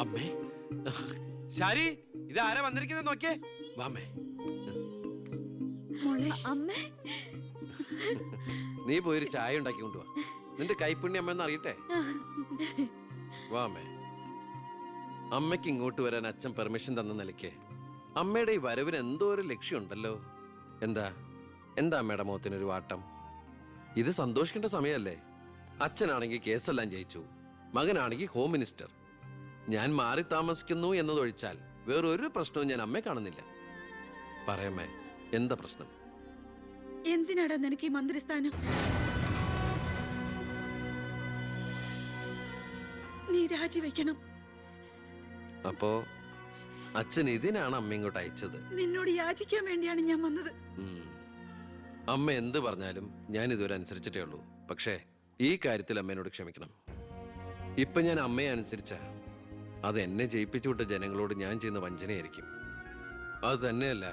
അമ്മേ ശാരി, ഇത് ആരാ വന്നിരിക്കുന്നത് നോക്കിയേ. വാമേ. അമ്മേ, നീ പോയൊരു ചായ ഉണ്ടാക്കി കൊണ്ടുവാ. നിന്റെ കൈപ്പുണ്യം അമ്മ അറിയട്ടെ. വാമേ. അമ്മയ്ക്ക് ഇങ്ങോട്ട് വരാൻ അച്ഛൻ പെർമിഷൻ തന്ന നിലയ്ക്ക് അമ്മയുടെ ഈ വരവിന് എന്തോ ഒരു ലക്ഷ്യമുണ്ടല്ലോ. എന്താ എന്താ അമ്മയുടെ മുഖത്തിനൊരു വാട്ടം? ഇത് സന്തോഷിക്കേണ്ട സമയമല്ലേ? അച്ഛനാണെങ്കിൽ കേസെല്ലാം ജയിച്ചു, മകനാണെങ്കിൽ ഹോം മിനിസ്റ്റർ. ഞാൻ മാറി താമസിക്കുന്നു എന്നതൊഴിച്ചാൽ വേറൊരു പ്രശ്നവും ഞാൻ അമ്മയെ കാണുന്നില്ല. പറയമ്മേ, എന്താ പ്രശ്നം? എന്തിനാടാ നിനക്ക് ഈ മന്ത്രിസ്ഥാനം? നീ രാജിവെക്കണം. അപ്പോ അച്ഛൻ ഇതിനാണ് അമ്മ ഇങ്ങോട്ട് അയച്ചത്? നിന്നോട് യാചിക്കാൻ വേണ്ടിയാണ് ഞാൻ വന്നത്. അമ്മ എന്ത് പറഞ്ഞാലും ഞാൻ ഇതുവരെ അനുസരിച്ചിട്ടേ ഉള്ളൂ. പക്ഷേ ഈ കാര്യത്തിൽ അമ്മേനോട് ക്ഷമിക്കണം. ഇപ്പൊ ഞാൻ അമ്മയെ അനുസരിച്ച അത് എന്നെ ജയിപ്പിച്ചുവിട്ട ജനങ്ങളോട് ഞാൻ ചെയ്യുന്ന വഞ്ചനയായിരിക്കും. അത് തന്നെയല്ല,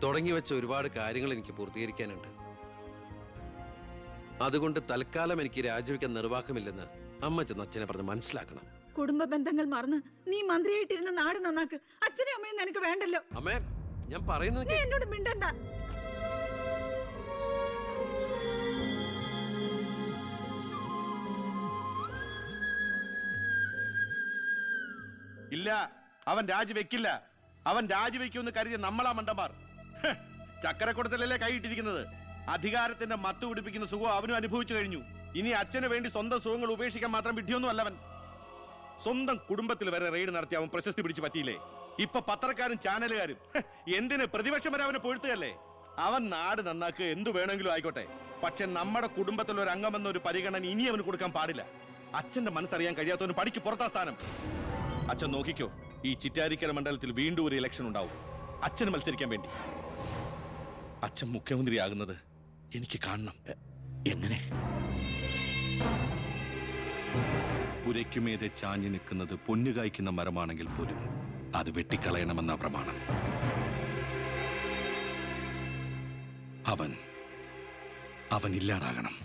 തുടങ്ങി വെച്ച ഒരുപാട് കാര്യങ്ങൾ എനിക്ക് പൂർത്തീകരിക്കാനുണ്ട്. അതുകൊണ്ട് തൽക്കാലം എനിക്ക് രാജിവെക്കാൻ നിർവാഹമില്ലെന്ന് അമ്മ ചെന്ന് അച്ഛനെ പറഞ്ഞ് മനസ്സിലാക്കണം. കുടുംബ ബന്ധങ്ങൾ മറന്ന് നീ മന്ത്രിയായിട്ടിരുന്ന നാട് നന്നാക്ക്. അച്ഛനും അമ്മയും നിനക്ക് വേണ്ടല്ലോ. അമ്മേ, ഞാൻ പറയുന്നത് നീ എന്നോട് മിണ്ടണ്ട. ഇല്ല, അവൻ രാജിവെക്കില്ല. അവൻ രാജിവെക്കുമെന്ന് കരുതിയ നമ്മളാ മണ്ടന്മാർ. ചക്കരക്കുടത്തിലല്ലേ കൈയിട്ടിരിക്കുന്നത്. അധികാരത്തിന്റെ മത്ത് പിടിപ്പിക്കുന്ന സുഖം അവനും അനുഭവിച്ചു കഴിഞ്ഞു. ഇനി അച്ഛന് വേണ്ടി സ്വന്തം സുഖങ്ങൾ ഉപേക്ഷിക്കാൻ മാത്രം വിഡ്ഢിയൊന്നും അല്ലവൻ. സ്വന്തം കുടുംബത്തിൽ വരെ റെയ്ഡ് നടത്തി അവൻ പ്രശസ്തി പിടിച്ചു പറ്റിയില്ലേ? ഇപ്പൊ പത്രക്കാരും ചാനലുകാരും എന്തിന് പ്രതിപക്ഷം വരെ അവനെ പൊഴുത്തുകയല്ലേ? അവൻ നാട് നന്നാക്കുക എന്തു വേണമെങ്കിലും ആയിക്കോട്ടെ, പക്ഷെ നമ്മുടെ കുടുംബത്തിൽ ഒരു അംഗമെന്നൊരു പരിഗണന ഇനി അവന് കൊടുക്കാൻ പാടില്ല. അച്ഛന്റെ മനസ്സറിയാൻ കഴിയാത്തവന് പടിക്ക് പുറത്താ സ്ഥാനം. അച്ഛൻ നോക്കിക്കോ, ഈ ചിറ്റാരിക്കര മണ്ഡലത്തിൽ വീണ്ടും ഒരു ഇലക്ഷൻ ഉണ്ടാവും അച്ഛന് മത്സരിക്കാൻ വേണ്ടി. അച്ഛൻ മുഖ്യമന്ത്രിയാകുന്നത് എനിക്ക് കാണണം. എങ്ങനെ? പുരയ്ക്കുമേതെ ചാഞ്ഞു നിൽക്കുന്നത് പൊന്നുകായ്ക്കുന്ന മരമാണെങ്കിൽ പോലും അത് വെട്ടിക്കളയണമെന്ന പ്രമാണം. അവൻ ഇല്ലാതാകണം.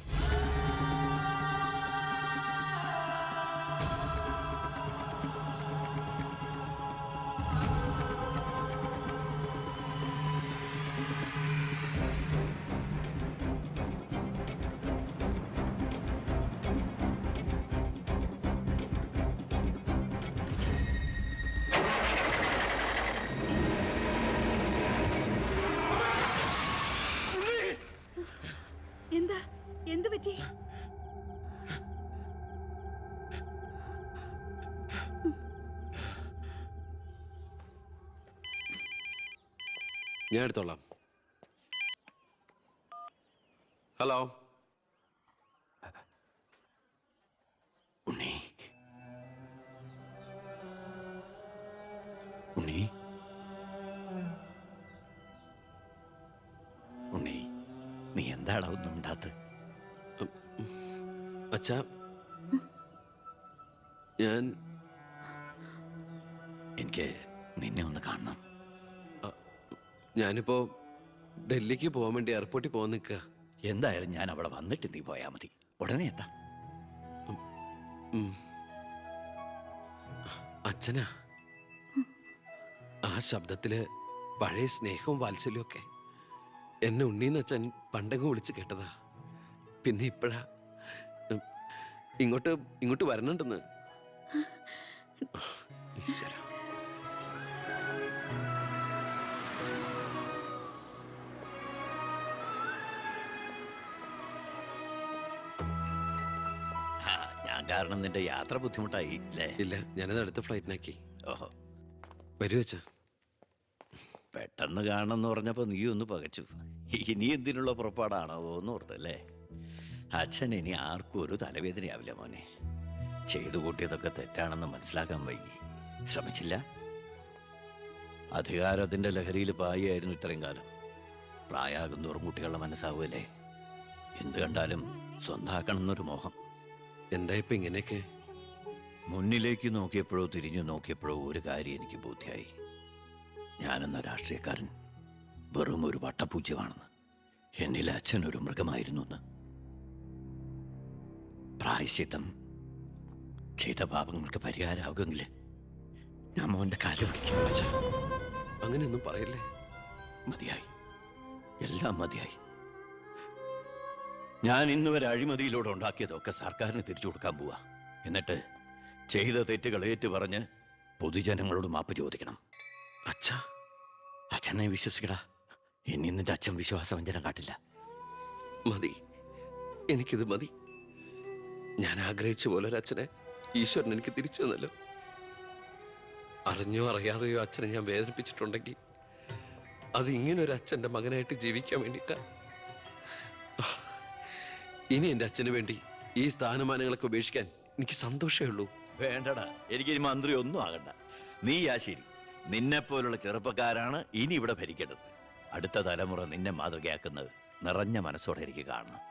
എന്താ? എന്തു പറ്റി? ഞാൻ എടുത്തോളാം. ഹലോ. ഉണ്ണി, ഉണ്ണി, ഉണ്ണി, നീ എന്താടാ ഒന്നും ഉണ്ടാത്ത്? അച്ഛാ, എനിക്ക് നിന്നെ ഒന്ന് കാണണം. ഞാനിപ്പോ ഡൽഹിക്ക് പോകാൻ വേണ്ടി എയർപോർട്ടിൽ പോകാൻ നിൽക്കുക. എന്തായാലും ഞാൻ അവിടെ വന്നിട്ട് നീ പോയാ മതി. ഉടനെ എത്താം. അച്ഛനാ, ആ ശബ്ദത്തില് പഴയ സ്നേഹവും വാത്സല്യവും ഒക്കെ എന്നെ ഉണ്ണീന്ന് അച്ഛൻ പണ്ടങ്ങ് വിളിച്ച് കേട്ടതാ. പിന്നെ ഇപ്പോഴാ ഇങ്ങോട്ട് വരണുണ്ടെന്ന്. ഈശ്വര. ഞാൻ കാരണം നിന്റെ യാത്ര ബുദ്ധിമുട്ടായി അല്ലേ? ഇല്ല, ഞാനത് അടുത്ത ഫ്ലൈറ്റിനാക്കി. ഓഹോ, വരൂ അച്ഛാ. പെട്ടെന്ന് കാണണമെന്ന് പറഞ്ഞപ്പോൾ നീ ഒന്ന് പകച്ചു. ഇനി എന്തിനുള്ള പുറപ്പാടാണോ എന്ന് ഓർത്തല്ലേ? അച്ഛൻ ഇനി ആർക്കും ഒരു തലവേദനയാവില്ല മോനെ. ചെയ്തു കൂട്ടിയതൊക്കെ തെറ്റാണെന്ന് മനസ്സിലാക്കാൻ വൈകി. ശ്രമിച്ചില്ല. അധികാരത്തിൻ്റെ ലഹരിയിൽ പായായിരുന്നു ഇത്രയും കാലം. പ്രായമാകുന്നോറും കുട്ടികളുടെ മനസ്സാവുമല്ലേ? എന്ത് കണ്ടാലും സ്വന്താക്കണമെന്നൊരു മോഹം. എന്താ ഇപ്പം ഇങ്ങനെയൊക്കെ? മുന്നിലേക്ക് നോക്കിയപ്പോഴോ തിരിഞ്ഞു നോക്കിയപ്പോഴോ ഒരു കാര്യം എനിക്ക് ബോധ്യമായി. ഞാനെന്ന രാഷ്ട്രീയക്കാരൻ വെറും ഒരു വട്ടപൂജ്യമാണെന്ന്. എന്നിൽ അച്ഛൻ ഒരു മൃഗമായിരുന്നു എന്ന്. പ്രായശ്ചിത്തം ചെയ്ത പാപങ്ങൾക്ക് പരിഹാരമാകുമെങ്കിൽ ഞാൻ മോന്റെ കാല് പിടിക്കും. അച്ഛാ, അങ്ങനെയൊന്നും പറയല്ലേ. മതിയായി, എല്ലാം മതിയായി. ഞാൻ ഇന്ന് വരെ അഴിമതിയിലൂടെ ഉണ്ടാക്കിയതൊക്കെ സർക്കാരിന് തിരിച്ചു കൊടുക്കാൻ പോവാ. എന്നിട്ട് ചെയ്ത തെറ്റുകൾ ഏറ്റുപറഞ്ഞ് പൊതുജനങ്ങളോട് മാപ്പ് ചോദിക്കണം. അച്ഛാ, അച്ഛനെ വിശ്വസിക്കടാ. ഇനി നിന്റെ അച്ഛൻ വിശ്വാസവഞ്ചനം കാട്ടില്ല. മതി, എനിക്കിത് മതി. ഞാൻ ആഗ്രഹിച്ച പോലെ ഒരു അച്ഛനെ ഈശ്വരൻ എനിക്ക് തിരിച്ചു തന്നല്ലോ. അറിഞ്ഞോ അറിയാതെയോ അച്ഛനെ ഞാൻ വേദനിപ്പിച്ചിട്ടുണ്ടെങ്കിൽ അത് ഇങ്ങനെ ഒരു അച്ഛൻ്റെ മകനായിട്ട് ജീവിക്കാൻ വേണ്ടിയിട്ടാ. ഇനി എൻ്റെ അച്ഛന് വേണ്ടി ഈ സ്ഥാനമാനങ്ങളൊക്കെ ഉപേക്ഷിക്കാൻ എനിക്ക് സന്തോഷമേ ഉള്ളൂ. വേണ്ടടാ, എനിക്കിനി മന്ത്രി ഒന്നും ആകണ്ട. നീ ആ ശരി, നിന്നെപ്പോലുള്ള ചെറുപ്പക്കാരാണ് ഇനി ഇവിടെ ഭരിക്കേണ്ടത്. അടുത്ത തലമുറ നിന്നെ മാതൃകയാക്കുന്നത് നിറഞ്ഞ മനസ്സോടെ എനിക്ക് കാണണം.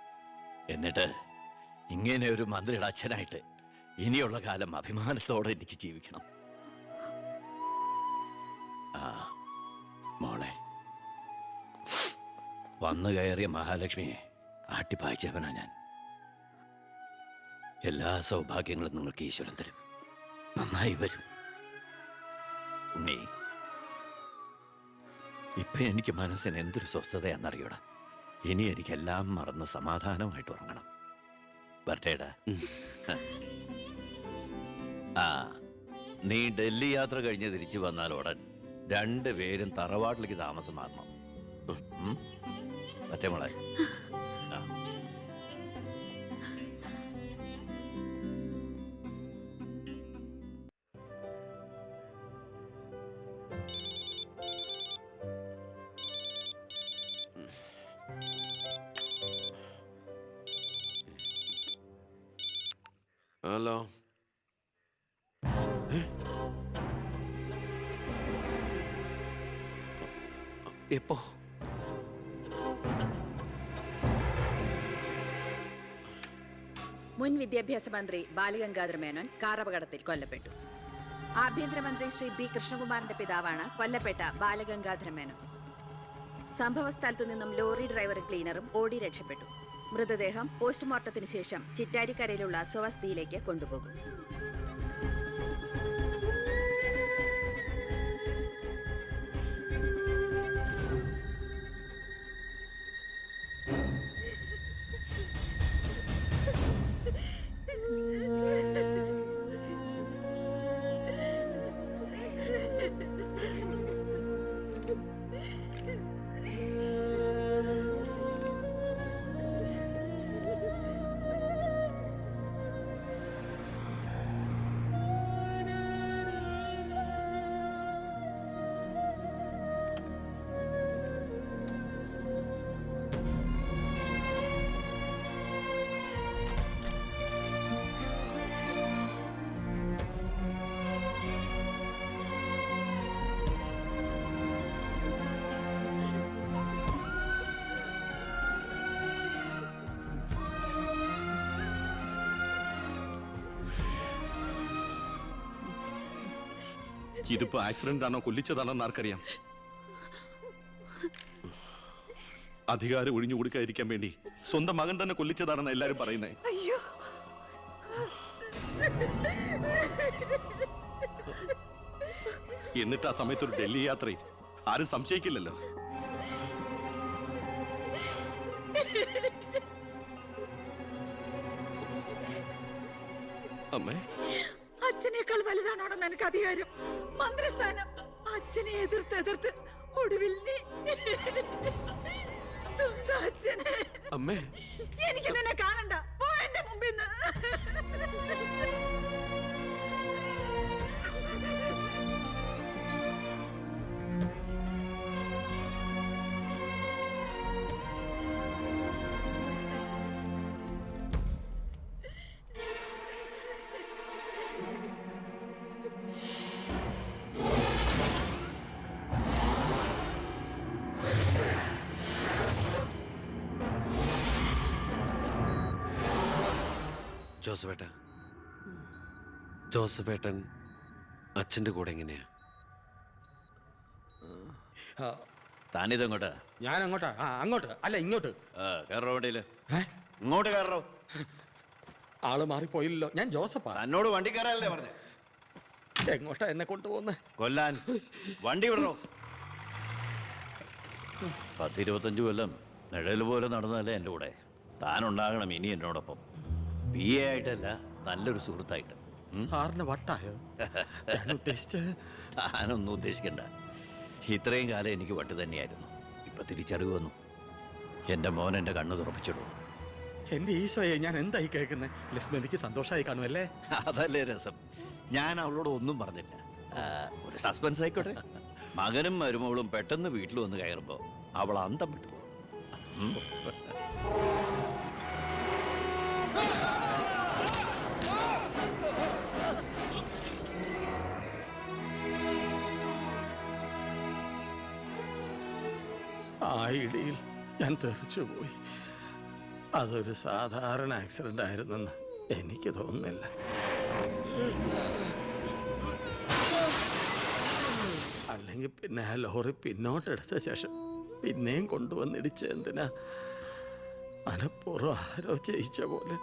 എന്നിട്ട് ഇങ്ങനെ ഒരു മന്ത്രിയുടെ അച്ഛനായിട്ട് ഇനിയുള്ള കാലം അഭിമാനത്തോടെ എനിക്ക് ജീവിക്കണം. ആ മോളെ, വന്നു കയറിയ മഹാലക്ഷ്മിയെ ആട്ടിപ്പായിച്ചവനാ ഞാൻ. എല്ലാ സൗഭാഗ്യങ്ങളും നിങ്ങൾക്ക് ഈശ്വരൻ തരും. നന്നായി വരും. ഉണ്ണി, ഇപ്പൊ എനിക്ക് മനസ്സിന് എന്തൊരു സ്വസ്ഥതയാണെന്നറിയൂടാ. ഇനി എനിക്കെല്ലാം മറന്ന് സമാധാനമായിട്ട് ഉറങ്ങണം. വരട്ടേടാ. ആ, നീ ഡൽഹി യാത്ര കഴിഞ്ഞ് തിരിച്ചു വന്നാൽ ഉടൻ 2 പേരും തറവാട്ടിലേക്ക് താമസം മാറണം. മറ്റേ മോളെ. ആ, ഹലോ. എപ്പോ? മുൻ വിദ്യാഭ്യാസ മന്ത്രി ബാലഗംഗാധര മേനോൻ കാർ അപകടത്തിൽ കൊല്ലപ്പെട്ടു. ആഭ്യന്തരമന്ത്രി ശ്രീ ബി കൃഷ്ണകുമാറിന്റെ പിതാവാണ് കൊല്ലപ്പെട്ട ബാലഗംഗാധര മേനോൻ. സംഭവസ്ഥലത്തു നിന്നും ലോറി ഡ്രൈവറും ക്ലീനറും ഓടി രക്ഷപ്പെട്ടു. മൃതദേഹം പോസ്റ്റ്മോർട്ടത്തിന് ശേഷം ചിറ്റാരിക്കരയിലുള്ള സ്വവസതിയിലേക്ക് കൊണ്ടുപോകും. ഇതിപ്പോ ആക്സിഡന്റ് ആണോ കൊല്ലിച്ചതാണോ എന്ന് ആർക്കറിയാം. അധികാരം ഒഴിഞ്ഞു കൊടുക്കാതിരിക്കാൻ വേണ്ടി സ്വന്തം മകൻ തന്നെ കൊല്ലിച്ചതാണെന്ന് എല്ലാരും പറയുന്നേ. അയ്യോ, എന്നിട്ട് ആ സമയത്ത് ഒരു ഡൽഹി യാത്ര ആരും സംശയിക്കില്ലല്ലോ. അമ്മേ, അച്ഛനേക്കാൾ വലുതാണോടെന്ന് എനിക്ക് അധികാരം, മന്ത്രിസ്ഥാനം. അച്ഛനെ എതിർത്ത് ഒടുവിൽ നീ സ്വന്തം അച്ഛനെ. അമ്മേ, എനിക്ക് നിന്നെ കാണണ്ട, പോ എന്റെ മുമ്പിൽ നിന്ന്. ജോസഫേട്ടൻ അച്ഛൻ്റെ കൂടെ എങ്ങനെയാ? താനിതെങ്ങോട്ടാ? ഞാൻ അങ്ങോട്ടാ? അങ്ങോട്ട് അല്ല, ഇങ്ങോട്ട്. കയറോ വണ്ടിയില്. ഇങ്ങോട്ട് കയറോ. ആള് മാറിപ്പോയില്ലല്ലോ. ഞാൻ ജോസഫാ. തന്നോട് വണ്ടി കയറാനല്ലേ പറഞ്ഞു? എങ്ങോട്ടാ എന്നെ കൊണ്ടുപോകുന്നേ? കൊല്ലാൻ. വണ്ടി വിടണോ? 10-25 കൊല്ലം നിഴൽ പോലെ നടന്നതല്ലേ എൻ്റെ കൂടെ. താനുണ്ടാകണം ഇനി എന്നോടൊപ്പം. PA ആയിട്ടല്ല, നല്ലൊരു സുഹൃത്തായിട്ട്. സാറിന് വട്ടായോ? ഞാൻ ഉദ്ദേശിച്ച് താനൊന്നും ഉദ്ദേശിക്കണ്ട. ഇത്രയും കാലം എനിക്ക് വട്ട് തന്നെയായിരുന്നു. ഇപ്പൊ തിരിച്ചറിവ് വന്നു. എൻ്റെ മോൻ എൻ്റെ കണ്ണ് തുറപ്പിച്ചിടും. എന്റെ ഈശോയെ, ഞാൻ എന്തായി കേൾക്കുന്നത്? ലക്ഷ്മി എനിക്ക് സന്തോഷമായി കാണുമല്ലേ? അതല്ലേ രസം. ഞാൻ അവളോട് ഒന്നും പറഞ്ഞില്ല. ഒരു സസ്പെൻസ് ആയിക്കോട്ടെ. മകനും മരുമകളും പെട്ടെന്ന് വീട്ടിൽ വന്ന് കയറുമ്പോൾ അവൾ അന്തം വിട്ടു. ആ ഇടിയിൽ ഞാൻ തെറിച്ചുപോയി. അതൊരു സാധാരണ ആക്സിഡന്റ് ആയിരുന്നെന്ന് എനിക്ക് തോന്നുന്നില്ല. അല്ലെങ്കിൽ പിന്നെ ആ ലോറി പിന്നോട്ടെടുത്ത ശേഷം പിന്നെയും കൊണ്ടുവന്നിടിച്ച എന്തിനാ? മനപ്പൂർവ്വം ആരോ ജയിച്ച പോലെ.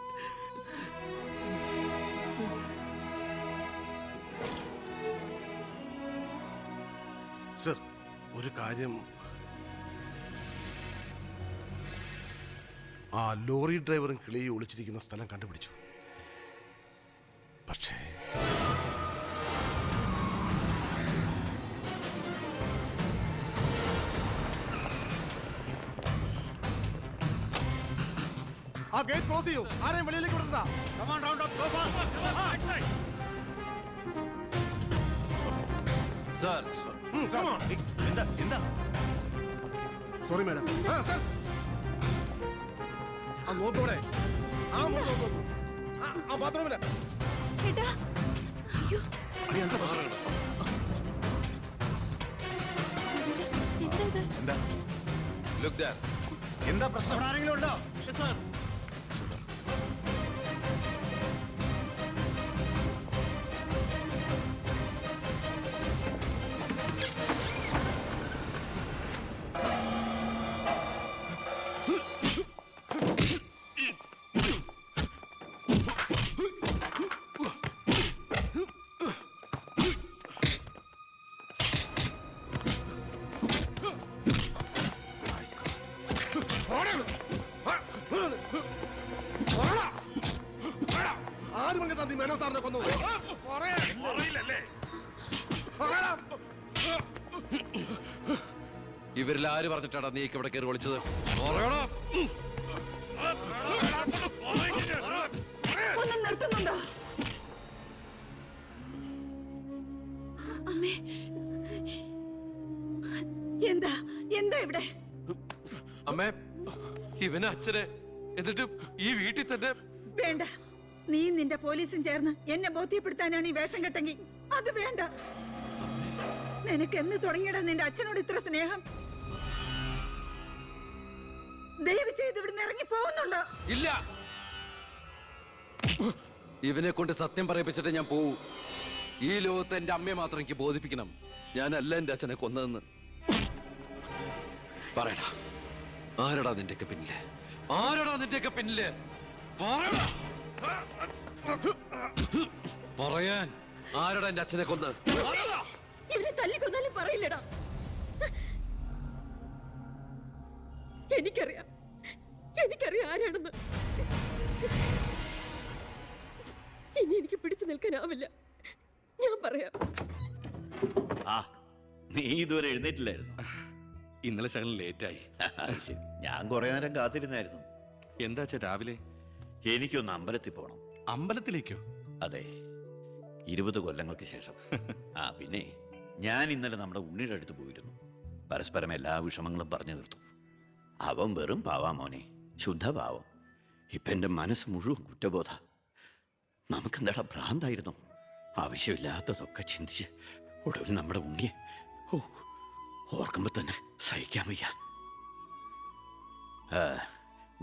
സർ, ഒരു കാര്യം, ആ ലോറി ഡ്രൈവറും കിളിയെ ഒളിച്ചിരിക്കുന്ന സ്ഥലം കണ്ടുപിടിച്ചു. പക്ഷേ ആ ഗേറ്റ് ക്ലോസ് ചെയ്യൂ. ആരെയും വെളിയിലേക്ക് വിടണ്ട. Sorry madam. ആ നോക്കോടെ, ആ നോക്കൂ, ആ ബാത്റൂമില്ല. ഏട്ടാ, അയ്യോ, എന്താ പ്രശ്നം? എന്താ ഇത്? Look there. എന്താ പ്രശ്നം? ആരെങ്കിലും ഉണ്ടോ? ആരും കേട്ടാ നീ മേനോ സാറിനെ കൊന്നു? ഇവരിൽ ആര് പറഞ്ഞിട്ടാടാ നീ ഇവിടെ കയറി വിളിച്ചത്? പറയടാ. ഒന്ന് നിർത്തുന്നുണ്ടോ? അമ്മേ, എന്താ എന്താ ഇവിടെ? അമ്മേ, ഇവന് അച്ഛനെ, എന്നിട്ട് ഈ വീട്ടിൽ തന്നെ. വേണ്ട, നീ നിന്റെ പോലീസും ചേർന്ന് എന്നെ ബോധ്യപ്പെടുത്താനാണ് ഈ വേഷം കെട്ടെങ്കിൽ അത് വേണ്ട. നിനക്ക് എന്ന് തുടങ്ങിയടാ നിന്റെ അച്ഛനോട് ഇത്ര സ്നേഹം? ദയവ് ചെയ്ത് ഇവിടുന്ന് ഇറങ്ങി പോകുന്നുണ്ടോ? ഇല്ല, ഇവനെ കൊണ്ട് സത്യം പറയിപ്പിച്ചിട്ട് ഞാൻ പോവൂ. ഈ ലോകത്ത് എന്റെ അമ്മയെ മാത്രം എനിക്ക് ബോധിപ്പിക്കണം ഞാനല്ല എന്റെ അച്ഛനെ കൊന്നതെന്ന്. പറയടാ, ആരടാ നിന്റെയൊക്കെ പിന്നില്? ആരടാ നിന്റെയൊക്കെ പിന്നില്? പറയടാ. പറയാൻ ആരടാ എന്റെ അച്ഛനെ കൊന്ന്? ഇവനെ തല്ലിക്കൊന്നാലും പറയില്ലടാ. എനിക്കറിയാം, എനിക്കറിയാം ആരാണെന്ന്. ഇനി എനിക്ക് പിടിച്ചു നിൽക്കാനാവില്ല. ഞാൻ പറയാം. ആ, നീ ഇതുവരെ എഴുന്നേറ്റില്ലായിരുന്നു? ഇന്നലെ ശകലം ലേറ്റായി. ശരി, ഞാൻ കുറെ നേരം കാത്തിരുന്നായിരുന്നു. എന്താ രാവിലെ? എനിക്കൊന്ന് അമ്പലത്തിൽ പോകണം. അമ്പലത്തിലേക്കോ? അതെ, 20 കൊല്ലങ്ങൾക്ക് ശേഷം. ആ പിന്നെ ഞാൻ ഇന്നലെ നമ്മുടെ ഉണ്ണിയുടെ അടുത്ത് പോയിരുന്നു. പരസ്പരം എല്ലാ വിഷമങ്ങളും പറഞ്ഞു തീർത്തു. അവൻ വെറും പാവാ മോനെ, ശുദ്ധഭാവം. ഇപ്പം എൻ്റെ മനസ്സ് മുഴുവൻ കുറ്റബോധ. നമുക്കെന്താടാ ഭ്രാന്തായിരുന്നു? ആവശ്യമില്ലാത്തതൊക്കെ ചിന്തിച്ച് ഒടുവിൽ നമ്മുടെ ഉണ്ണിയെ ഓർക്കുമ്പോൾ തന്നെ സഹിക്കാൻ വയ്യ.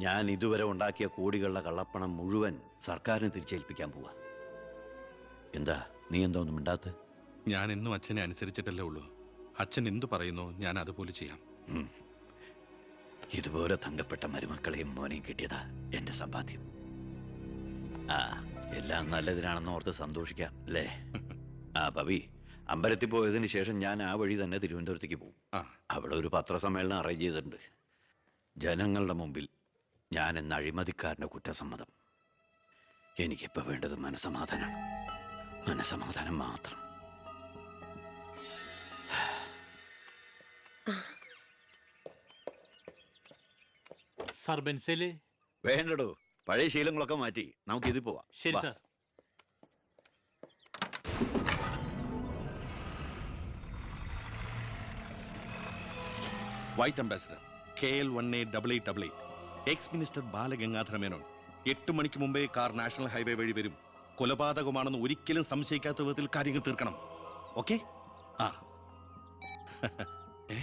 ഞാൻ ഇതുവരെ ഉണ്ടാക്കിയ കോടികളുടെ കള്ളപ്പണം മുഴുവൻ സർക്കാരിന് തിരിച്ചേൽപ്പിക്കാൻ പോവാ. എന്താ നീ എന്താ ഒന്നും മിണ്ടാത്ത? ഞാൻ എന്നും അച്ഛനെ അനുസരിച്ചിട്ടല്ലേ ഉള്ളൂ. അച്ഛൻ എന്തു പറയുന്നോ ഞാൻ അതുപോലെ ചെയ്യാം. ഇതുപോലെ തങ്കപ്പെട്ട മരുമക്കളെയും മോനെയും കിട്ടിയതാ എൻ്റെ സമ്പാദ്യം. ആ എല്ലാം നല്ലതിനാണെന്ന് ഓർത്ത് സന്തോഷിക്കാം അല്ലേ? ആ പവി, അമ്പലത്തിൽ പോയതിന് ശേഷം ഞാൻ ആ വഴി തന്നെ തിരുവനന്തപുരത്തേക്ക് പോകും. അവിടെ ഒരു പത്രസമ്മേളനം അറേഞ്ച് ചെയ്തിട്ടുണ്ട്. ജനങ്ങളുടെ മുമ്പിൽ ഞാൻ എന്ന അഴിമതിക്കാരൻ്റെ കുറ്റസമ്മതം. എനിക്കിപ്പോൾ വേണ്ടത് മനസമാധാനം, മനസമാധാനം മാത്രം. സാർ ബെൻസേല്. വേണ്ടടോ, പഴയ ശീലങ്ങളൊക്കെ മാറ്റി നമുക്കിത് പോവാം. ശരി വാ. Sir. White ambassador KL1888 X minister Balagangadhara Menon 8 മണിക്ക് മുമ്പേ കാർ നാഷണൽ ഹൈവേ വഴി വരും. കൊലപാതകമാണെന്ന് ഒരിക്കലും സംശയിക്കാത്ത വിധത്തിൽ കാര്യങ്ങൾ തീർക്കണം. ഓക്കെ? ആ ഏ?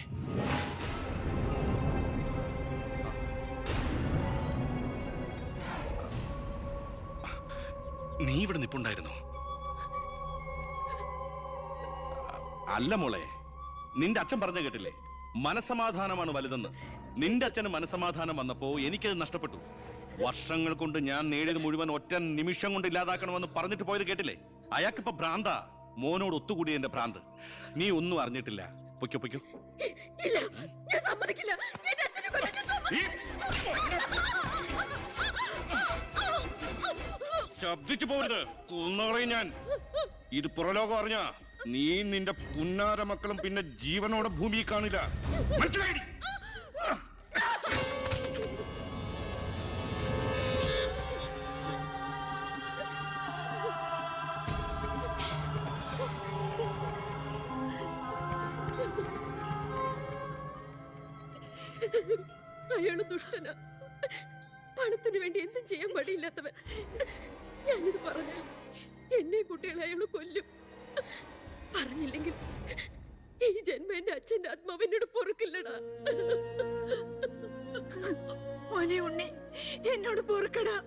നീ ഇവിടെ നിപ്പുണ്ടായിരുന്നോ? അല്ല മോളെ, നിന്റെ അച്ഛൻ പറഞ്ഞ കേട്ടില്ലേ, മനസമാധാനമാണ് വലുതെന്ന്. നിന്റെ അച്ഛന് മനസമാധാനം വന്നപ്പോ എനിക്കത് നഷ്ടപ്പെട്ടു. വർഷങ്ങൾ കൊണ്ട് ഞാൻ നേടിയത് മുഴുവൻ ഒറ്റ നിമിഷം കൊണ്ട് ഇല്ലാതാക്കണമെന്ന് പറഞ്ഞിട്ട് പോയത് കേട്ടില്ലേ? അയാൾക്കിപ്പോ ഭ്രാന്താ. മോനോട് ഒത്തുകൂടി എന്റെ ഭ്രാന്ത്. നീ ഒന്നും അറിഞ്ഞിട്ടില്ല. പൊയ്ക്കോ പൊയ്ക്കോ. ഇല്ല, ഞാൻ സമ്മതിക്കില്ല. എന്റെ അച്ഛനെ കൊല്ലാൻ ഞാൻ ശബ്ദിച്ചു പോരുത്, കൊന്നുകളയും ഞാൻ. ഇത് പുറലോകം അറിഞ്ഞ നീ നിന്റെ പുന്നാര മക്കളും പിന്നെ ജീവനോടെ ഭൂമിയിൽ കാണില്ല. മനസ്സിലായി? അയാള് ദുഷ്ടനാ. പണത്തിന് വേണ്ടി എന്തും ചെയ്യാൻ പടിയില്ലാത്തവൻ. ഞാനിത് പറഞ്ഞാൽ എന്നെ കുട്ടികളെ അയാള് കൊല്ലും. പറഞ്ഞില്ലെങ്കിൽ ഈ ജന്മം എന്റെ അച്ഛന്റെ ആത്മാവിനോട് പൊറുക്കില്ലടാ. മോനെ ഉണ്ണി, എന്നോട് പൊറുക്കടാ.